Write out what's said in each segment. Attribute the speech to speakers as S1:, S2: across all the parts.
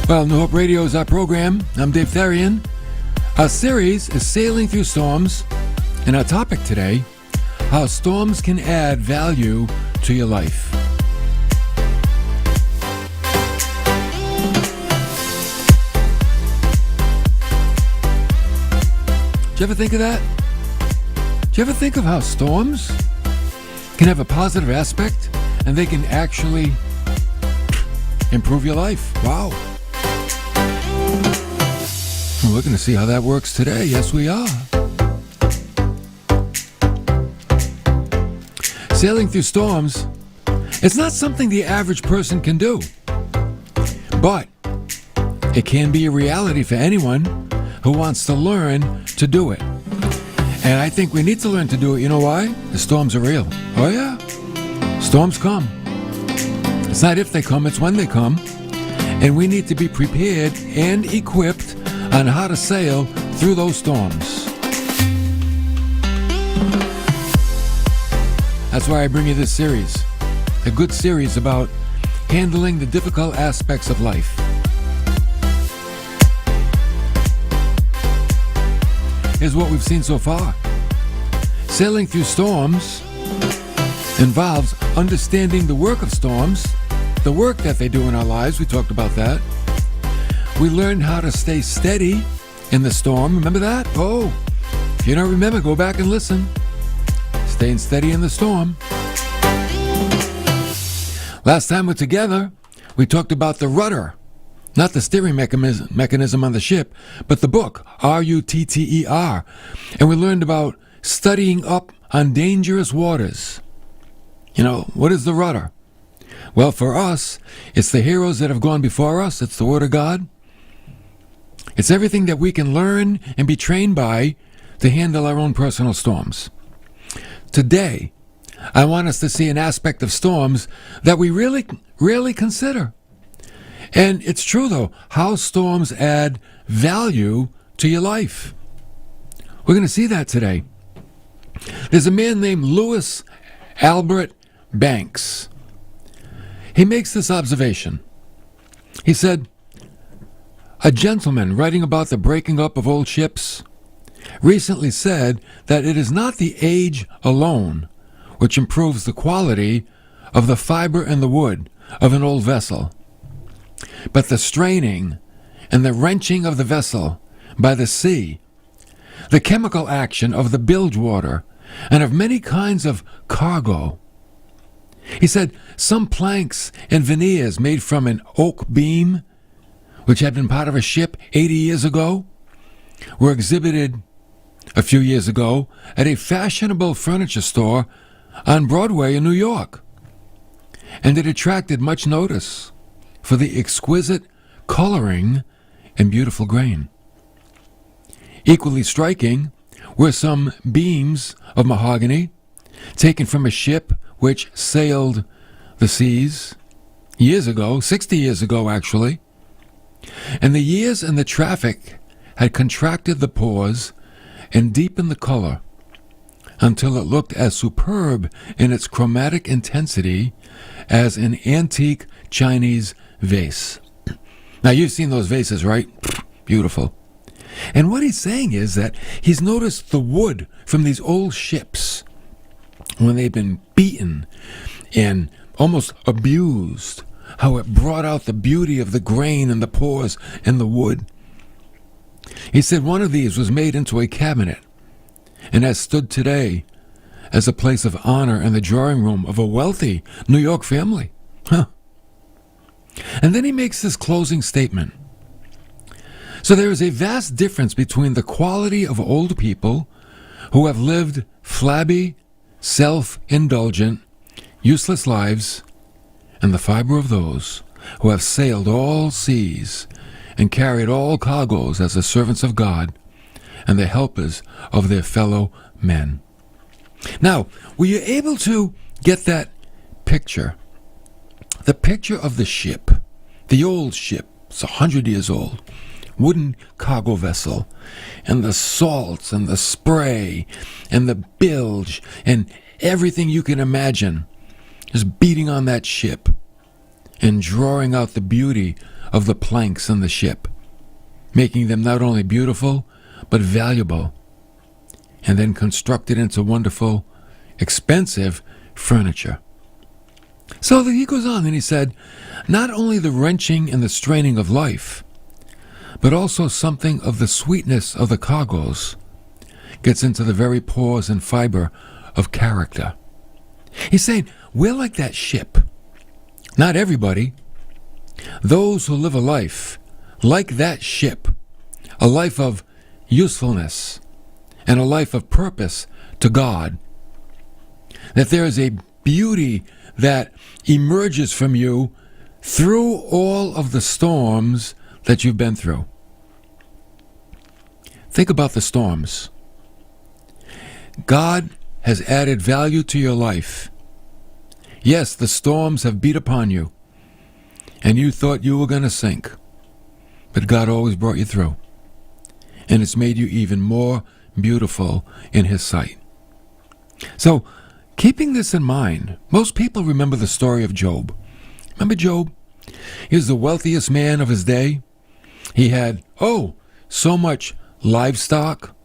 S1: Well, New Hope Radio is our program. I'm Dave Therian. Our series is Sailing Through Storms, and our topic today, how storms can add value to your life. Did you ever think of that? Did you ever think of how storms can have a positive aspect and they can actually improve your life? Wow. We're looking to see how that works today. Yes, we are. Sailing through storms, it's not something the average person can do, but it can be a reality for anyone who wants to learn to do it. And I think we need to learn to do it. You know why? The storms are real. Oh yeah, storms come. It's not if they come, it's when they come. And we need to be prepared and equipped on how to sail through those storms. That's why I bring you this series, a good series about handling the difficult aspects of life. Here's what we've seen so far. Sailing through storms involves understanding the work of storms, the work that they do in our lives. We talked about that. We learned how to stay steady in the storm. Remember that? Oh, if you don't remember, go back and listen. Staying steady in the storm. Last time we're together, we talked about the rudder. Not the steering mechanism on the ship, but the book, R-U-T-T-E-R. And we learned about studying up on dangerous waters. You know, what is the rudder? Well, for us, it's the heroes that have gone before us. It's the Word of God. It's everything that we can learn and be trained by to handle our own personal storms. Today, I want us to see an aspect of storms that we really rarely consider. And it's true, though, how storms add value to your life. We're going to see that today. There's a man named Louis Albert Banks. He makes this observation. He said, a gentleman writing about the breaking up of old ships recently said that it is not the age alone which improves the quality of the fiber and the wood of an old vessel, but the straining and the wrenching of the vessel by the sea, the chemical action of the bilge water, and of many kinds of cargo. He said some planks and veneers made from an oak beam, which had been part of a ship 80 years ago, were exhibited a few years ago at a fashionable furniture store on Broadway in New York. And it attracted much notice for the exquisite coloring and beautiful grain. Equally striking were some beams of mahogany taken from a ship which sailed the seas years ago, 60 years ago actually. And the years and the traffic had contracted the pores and deepened the color until it looked as superb in its chromatic intensity as an antique Chinese vase. Now, you've seen those vases, right? Beautiful. And what he's saying is that he's noticed the wood from these old ships, when they've been beaten and almost abused, how it brought out the beauty of the grain and the pores and the wood. He said one of these was made into a cabinet and has stood today as a place of honor in the drawing room of a wealthy New York family. And then he makes this closing statement. So there is a vast difference between the quality of old people who have lived flabby, self-indulgent, useless lives, and the fiber of those who have sailed all seas and carried all cargoes as the servants of God and the helpers of their fellow men. Now, were you able to get that picture? The picture of the ship, the old ship, it's 100 years old, wooden cargo vessel, and the salts and the spray and the bilge and everything you can imagine is beating on that ship and drawing out the beauty of the planks in the ship, making them not only beautiful, but valuable, and then constructed into wonderful, expensive furniture. So he goes on and he said, not only the wrenching and the straining of life, but also something of the sweetness of the cargoes gets into the very pores and fiber of character. He's saying, we're like that ship. Not everybody. Those who live a life like that ship, a life of usefulness and a life of purpose to God, that there is a beauty that emerges from you through all of the storms that you've been through. Think about the storms. God has added value to your life. Yes, the storms have beat upon you, and you thought you were going to sink, but God always brought you through, and it's made you even more beautiful in His sight. So, keeping this in mind, most people remember the story of Job. Remember Job? He was the wealthiest man of his day. He had, so much livestock,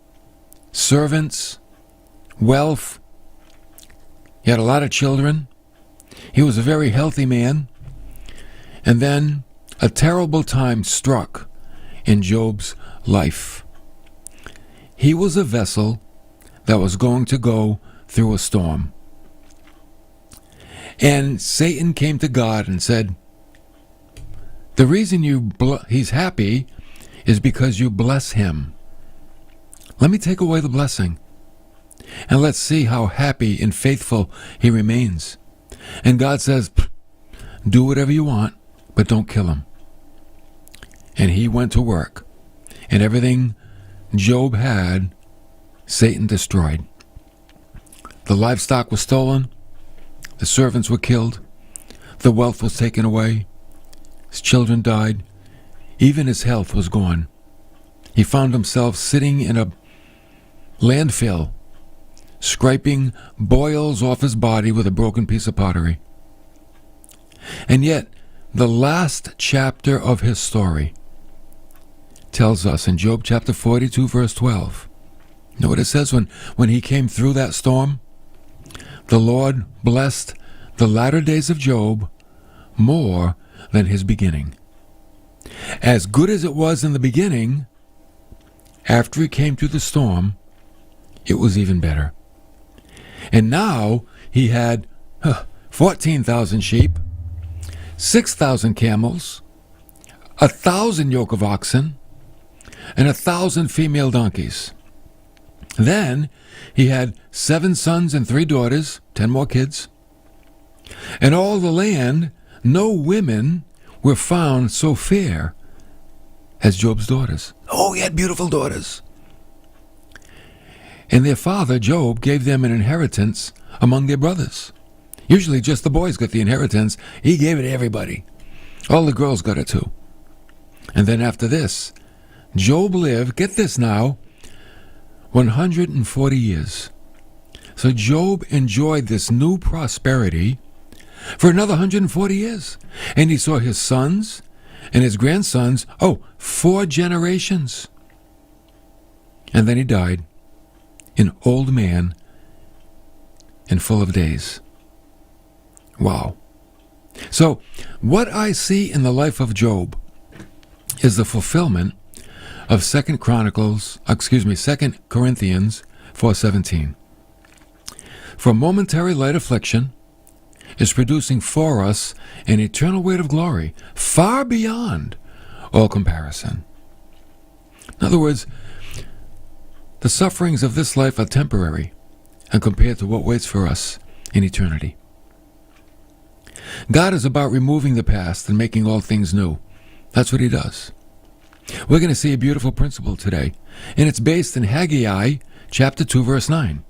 S1: servants, wealth. He had a lot of children. He was a very healthy man. And then a terrible time struck in Job's life. He was a vessel that was going to go through a storm. And Satan came to God and said, the reason he's happy is because you bless him. Let me take away the blessing, and let's see how happy and faithful he remains. And God says, do whatever you want, but don't kill him. And he went to work, and everything Job had, Satan destroyed. The livestock was stolen, the servants were killed, the wealth was taken away, his children died, even his health was gone. He found himself sitting in a landfill, scraping boils off his body with a broken piece of pottery. And yet, the last chapter of his story tells us in Job chapter 42, verse 12. You know what it says? When he came through that storm, the Lord blessed the latter days of Job more than his beginning. As good as it was in the beginning, after he came through the storm, it was even better. And now he had 14,000 sheep, 6,000 camels, 1,000 yoke of oxen, and 1,000 female donkeys. Then he had 7 sons and 3 daughters, 10 more kids. And all the land, no women were found so fair as Job's daughters. He had beautiful daughters. And their father, Job, gave them an inheritance among their brothers. Usually just the boys got the inheritance. He gave it to everybody. All the girls got it too. And then after this, Job lived, get this now, 140 years. So Job enjoyed this new prosperity for another 140 years. And he saw his sons and his grandsons, 4 generations. And then he died, an old man and full of days. Wow. So what I see in the life of Job is the fulfillment of 2 Corinthians 4:17. For momentary light affliction is producing for us an eternal weight of glory far beyond all comparison. In other words, the sufferings of this life are temporary and compared to what waits for us in eternity. God is about removing the past and making all things new. That's what he does. We're going to see a beautiful principle today, and it's based in Haggai chapter 2, verse 9,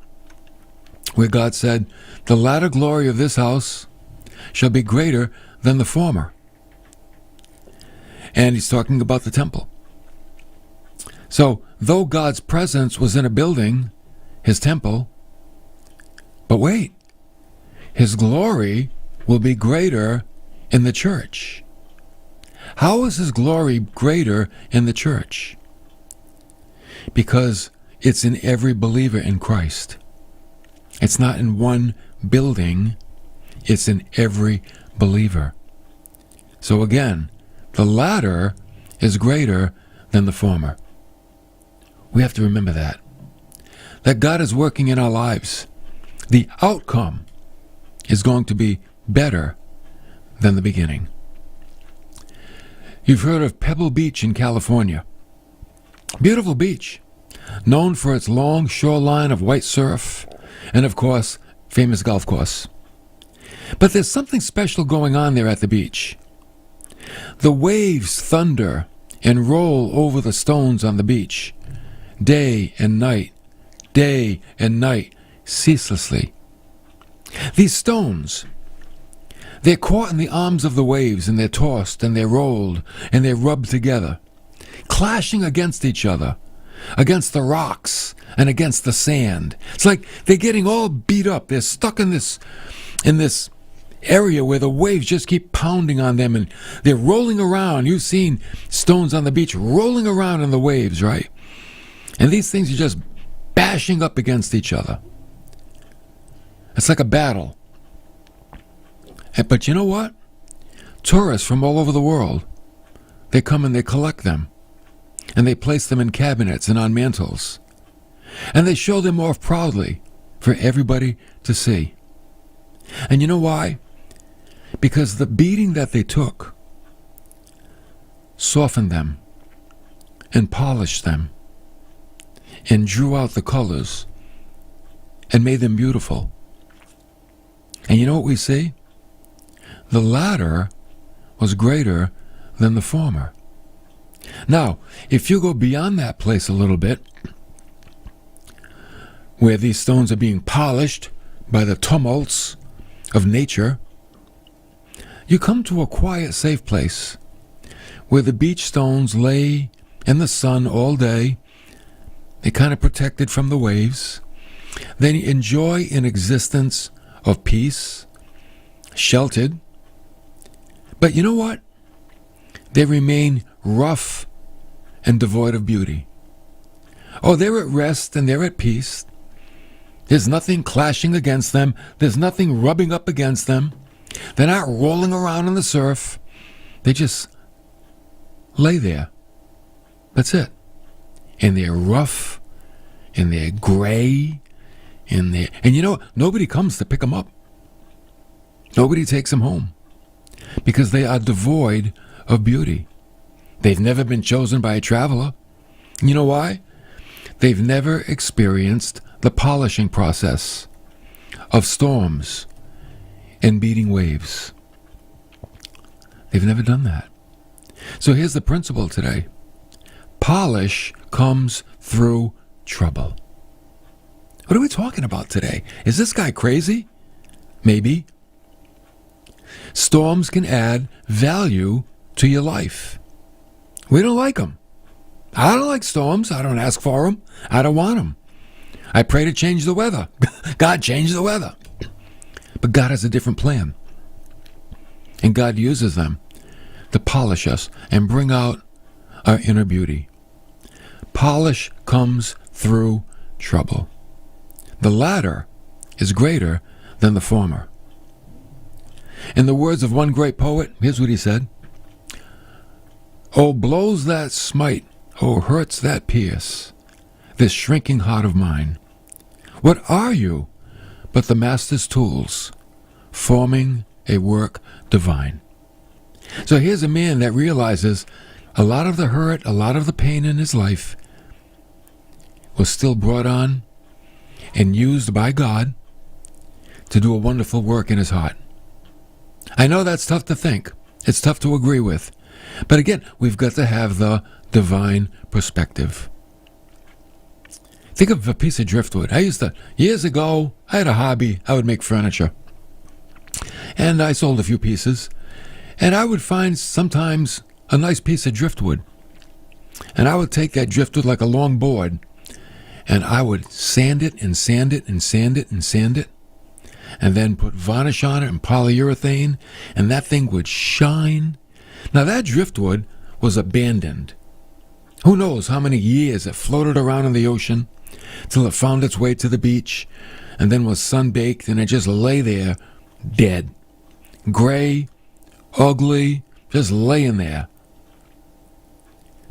S1: where God said, the latter glory of this house shall be greater than the former. And he's talking about the temple. So, though God's presence was in a building, his temple, but wait, his glory will be greater in the church. How is his glory greater in the church? Because it's in every believer in Christ. It's not in one building, it's in every believer. So again, the latter is greater than the former. We have to remember that God is working in our lives. The outcome is going to be better than the beginning. You've heard of Pebble Beach in California. Beautiful beach, known for its long shoreline of white surf, and of course, famous golf course. But there's something special going on there at the beach. The waves thunder and roll over the stones on the beach, day and night, ceaselessly. These stones, they're caught in the arms of the waves, and they're tossed, and they're rolled, and they're rubbed together, clashing against each other, against the rocks, and against the sand. It's like they're getting all beat up. They're stuck in this area where the waves just keep pounding on them, and they're rolling around. You've seen stones on the beach rolling around in the waves, right? And these things are just bashing up against each other. It's like a battle. But you know what? Tourists from all over the world, they come and they collect them. And they place them in cabinets and on mantles. And they show them off proudly for everybody to see. And you know why? Because the beating that they took softened them and polished them and drew out the colors and made them beautiful. And you know what we see? The latter was greater than the former. Now, if you go beyond that place a little bit, where these stones are being polished by the tumults of nature, you come to a quiet, safe place where the beach stones lay in the sun all day. They're kind of protected from the waves. They enjoy an existence of peace, sheltered. But you know what? They remain rough and devoid of beauty. Oh, they're at rest and they're at peace. There's nothing clashing against them. There's nothing rubbing up against them. They're not rolling around in the surf. They just lay there. That's it. And they're rough, and they're gray, and you know, nobody comes to pick them up. Nobody takes them home because they are devoid of beauty. They've never been chosen by a traveler. You know why? They've never experienced the polishing process of storms and beating waves. They've never done that. So here's the principle today. Polish comes through trouble. What are we talking about today? Is this guy crazy? Maybe. Storms can add value to your life. We don't like them. I don't like storms. I don't ask for them. I don't want them. I pray to change the weather. God, change the weather. But God has a different plan. And God uses them to polish us and bring out our inner beauty. Polish comes through trouble. The latter is greater than the former. In the words of one great poet, here's what he said. Oh, blows that smite, oh, hurts that pierce, this shrinking heart of mine. What are you but the master's tools, forming a work divine? So here's a man that realizes a lot of the hurt, a lot of the pain in his life was still brought on and used by God to do a wonderful work in his heart. I know that's tough to think. It's tough to agree with. But again, we've got to have the divine perspective. Think of a piece of driftwood. Years ago, I had a hobby. I would make furniture. And I sold a few pieces. And I would find sometimes a nice piece of driftwood. And I would take that driftwood like a long board. And I would sand it and sand it and sand it and sand it. And then put varnish on it and polyurethane. And that thing would shine. Now that driftwood was abandoned. Who knows how many years it floated around in the ocean till it found its way to the beach and then was sun-baked, and it just lay there dead. Gray, ugly, just laying there.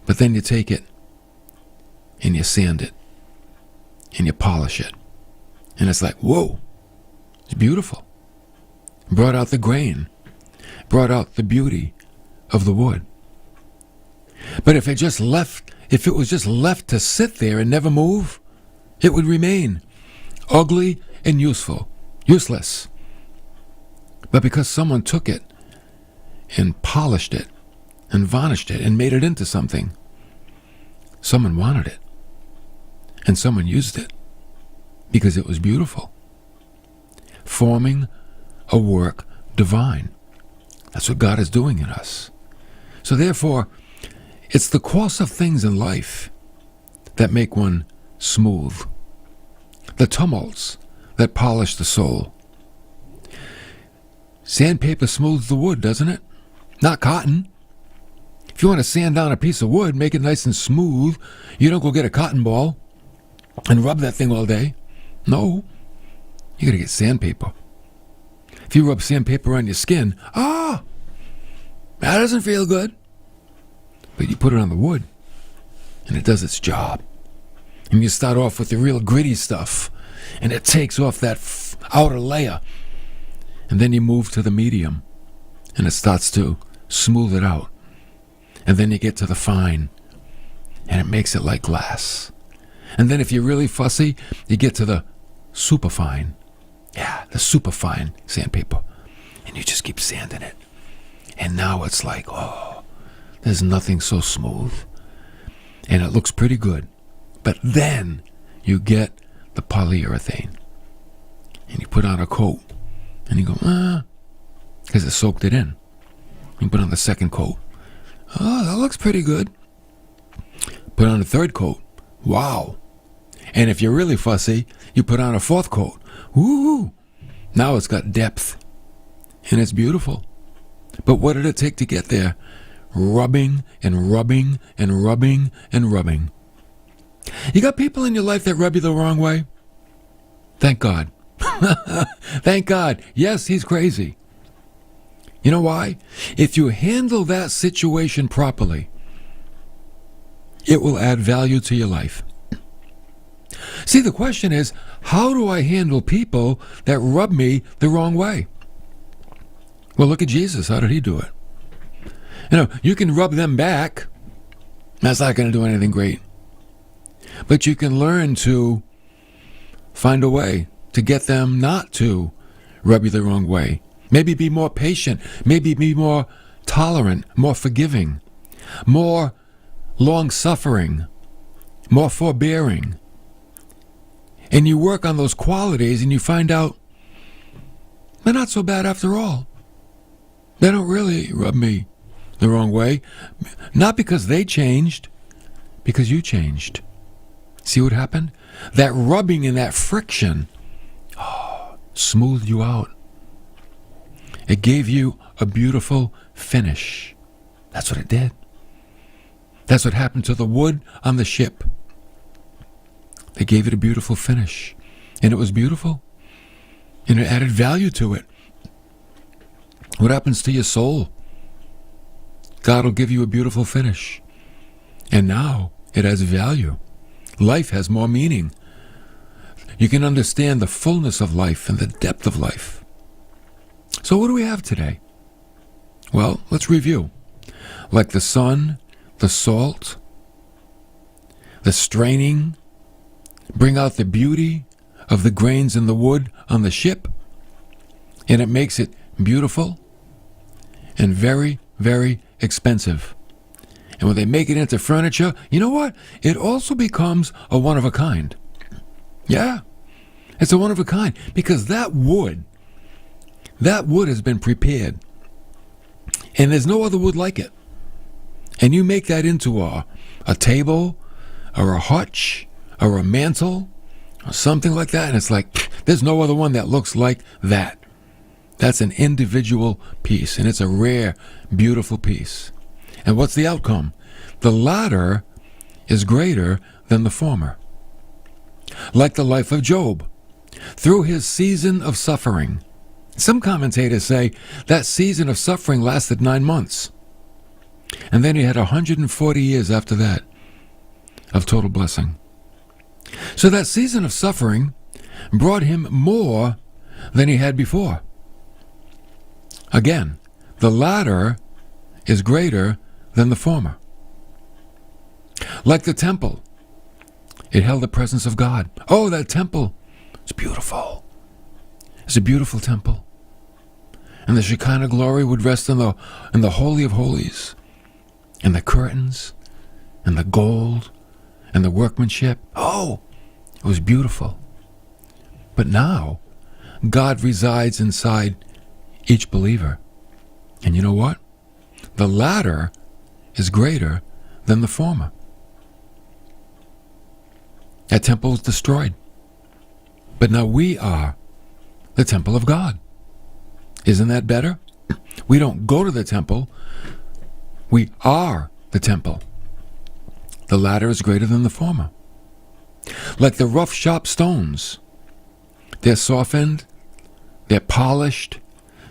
S1: But then you take it and you sand it and you polish it. And it's like, whoa, it's beautiful. Brought out the grain, brought out the beauty of the wood. But if it was just left to sit there and never move, it would remain ugly and useless. But because someone took it and polished it and varnished it and made it into something, someone wanted it and someone used it because it was beautiful, forming a work divine. That's what God is doing in us. So therefore, it's the course of things in life that make one smooth, the tumults that polish the soul. Sandpaper smooths the wood, doesn't it? Not cotton. If you want to sand down a piece of wood, make it nice and smooth. You don't go get a cotton ball and rub that thing all day. No, you got to get sandpaper. If you rub sandpaper on your skin, that doesn't feel good. But you put it on the wood, and it does its job. And you start off with the real gritty stuff, and it takes off that outer layer. And then you move to the medium, and it starts to smooth it out. And then you get to the fine, and it makes it like glass. And then if you're really fussy, you get to the superfine. Yeah, the superfine sandpaper. And you just keep sanding it. And now it's like, there's nothing so smooth. And it looks pretty good. But then you get the polyurethane. And you put on a coat. And you go, because it soaked it in. You put on the second coat. That looks pretty good. Put on a third coat. Wow. And if you're really fussy, you put on a fourth coat. Woo! Now it's got depth. And it's beautiful. But what did it take to get there? Rubbing and rubbing and rubbing and rubbing. You got people in your life that rub you the wrong way? Thank God. Thank God. Yes, he's crazy. You know why? If you handle that situation properly, it will add value to your life. See, the question is, how do I handle people that rub me the wrong way? Well, look at Jesus. How did he do it? You can rub them back. That's not going to do anything great. But you can learn to find a way to get them not to rub you the wrong way. Maybe be more patient. Maybe be more tolerant, more forgiving, more long-suffering, more forbearing. And you work on those qualities and you find out they're not so bad after all. They don't really rub me the wrong way. Not because they changed, because you changed. See what happened? That rubbing and that friction smoothed you out. It gave you a beautiful finish. That's what it did. That's what happened to the wood on the ship. They gave it a beautiful finish. And it was beautiful. And it added value to it. What happens to your soul? God will give you a beautiful finish. And now it has value. Life has more meaning. You can understand the fullness of life and the depth of life. So what do we have today? Well, let's review. Like the sun, the salt, the straining, bring out the beauty of the grains in the wood on the ship, and it makes it beautiful and very, very expensive. And when they make it into furniture, you know what? It also becomes a one-of-a-kind. Yeah, it's a one-of-a-kind because that wood has been prepared. And there's no other wood like it. And you make that into a table or a hutch or a mantle or something like that, and it's like, there's no other one that looks like that That's an individual peace, and it's a rare, beautiful peace. And what's the outcome? The latter is greater than the former. Like the life of Job, through his season of suffering. Some commentators say that season of suffering lasted 9 months. And then he had 140 years after that of total blessing. So that season of suffering brought him more than he had before. Again, the latter is greater than the former. Like the temple, it held the presence of God. Oh, that temple is beautiful. It's a beautiful temple. And the Shekinah glory would rest in the Holy of Holies. And the curtains, and the gold, and the workmanship. Oh, it was beautiful. But now, God resides inside each believer. And you know what? The latter is greater than the former. That temple was destroyed. But now we are the temple of God. Isn't that better? We don't go to the temple. We are the temple. The latter is greater than the former. Like the rough, sharp stones, they're softened, they're polished,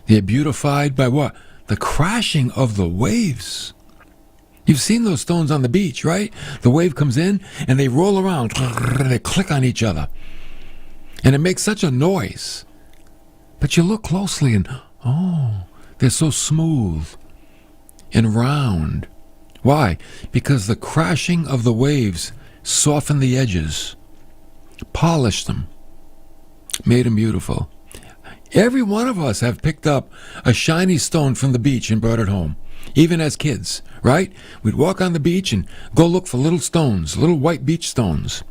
S1: they're beautified by what? The crashing of the waves. You've seen those stones on the beach, right? The wave comes in and they roll around, and they click on each other. And it makes such a noise. But you look closely and, oh, they're so smooth and round. Why? Because the crashing of the waves softened the edges, polished them, made them beautiful. Every one of us have picked up a shiny stone from the beach and brought it home, even as kids, right? We'd walk on the beach and go look for little stones, little white beach stones,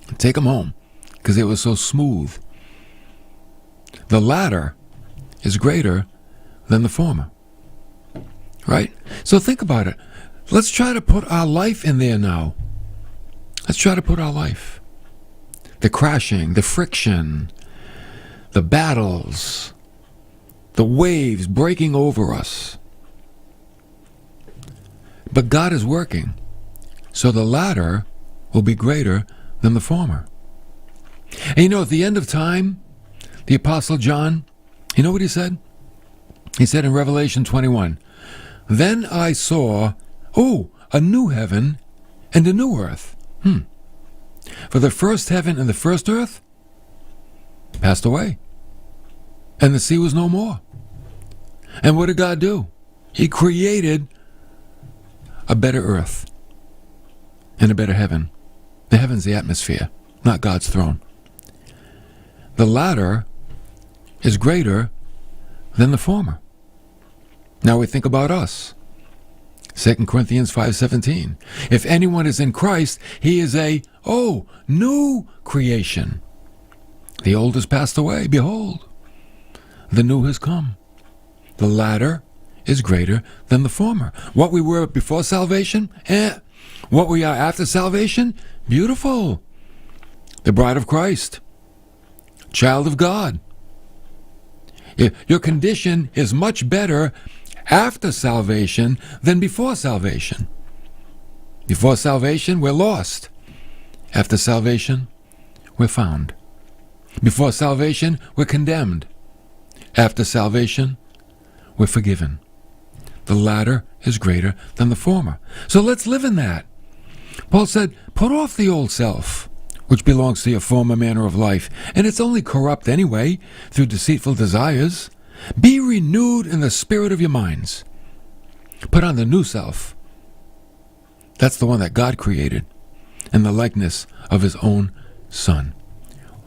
S1: and take them home because they were so smooth. The latter is greater than the former. Right? So think about it. Let's try to put our life in there now. Let's try to put our life. The crashing, the friction, the battles, the waves breaking over us. But God is working, so the latter will be greater than the former. And you know, at the end of time, the Apostle John, you know what he said? He said in Revelation 21, "Then I saw, a new heaven and a new earth. For the first heaven and the first earth passed away, and the sea was no more." And what did God do? He created a better earth and a better heaven. The heaven's the atmosphere, not God's throne. The latter is greater than the former. Now we think about us. 2 Corinthians 5:17. If anyone is in Christ, he is a, new creation. The old has passed away. Behold, the new has come. The latter is greater than the former. What we were before salvation, what we are after salvation, beautiful. The bride of Christ, child of God. Your condition is much better after salvation than before salvation. Before salvation, we're lost. After salvation, we're found. Before salvation, we're condemned. After salvation, we're forgiven. The latter is greater than the former. So let's live in that. Paul said, put off the old self, which belongs to your former manner of life, and it's only corrupt anyway, through deceitful desires. Be renewed in the spirit of your minds. Put on the new self. That's the one that God created in the likeness of his own Son.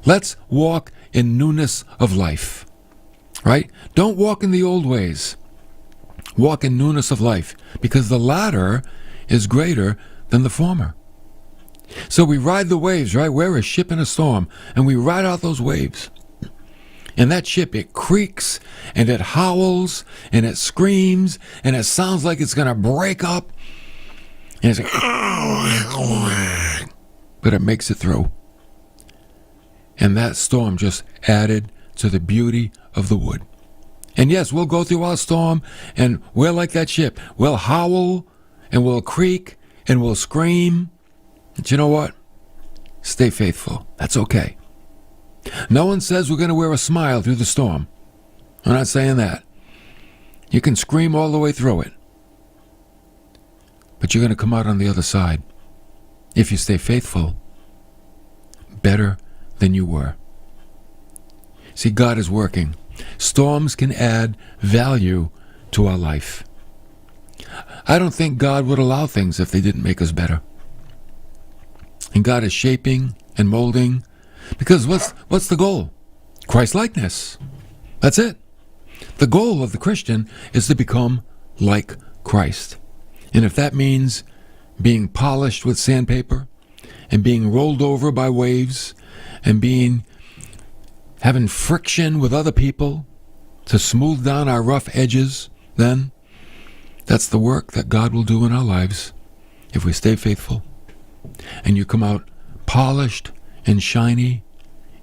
S1: Let's walk in newness of life, right? Don't walk in the old ways. Walk in newness of life, because the latter is greater than the former. So we ride the waves, right? We're a ship in a storm, and we ride out those waves. And that ship, it creaks, and it howls, and it screams, and it sounds like it's going to break up. And it's like, but it makes it through. And that storm just added to the beauty of the wood. And yes, we'll go through our storm, and we're like that ship. We'll howl, and we'll creak, and we'll scream. But you know what? Stay faithful. That's okay. No one says we're going to wear a smile through the storm. I'm not saying that. You can scream all the way through it. But you're going to come out on the other side, if you stay faithful, better than you were. See, God is working. Storms can add value to our life. I don't think God would allow things if they didn't make us better. And God is shaping and molding, because what's the goal? Christ-likeness. That's it. The goal of the Christian is to become like Christ. And if that means being polished with sandpaper and being rolled over by waves and having friction with other people to smooth down our rough edges, then that's the work that God will do in our lives if we stay faithful. And you come out polished and shiny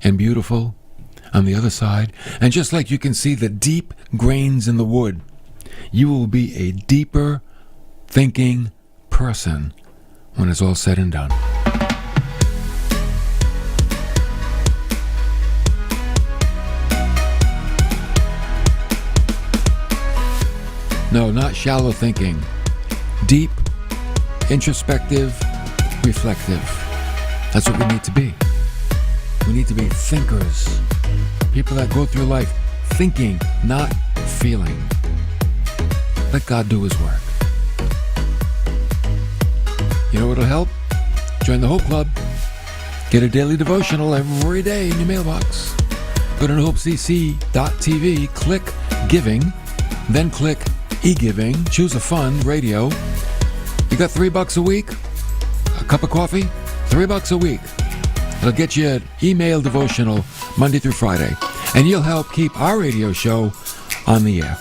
S1: and beautiful on the other side. And just like you can see the deep grains in the wood, you will be a deeper thinking person when it's all said and done. No, not shallow thinking. Deep, introspective, reflective. That's what we need to be. We need to be thinkers. People that go through life thinking, not feeling. Let God do His work. You know what'll help? Join the Hope Club. Get a daily devotional every day in your mailbox. Go to hopecc.tv, click Giving, then click E-Giving, choose a fund, radio. You got $3 a week? A cup of coffee? $3 a week. It'll get you an email devotional Monday through Friday. And you'll help keep our radio show on the air.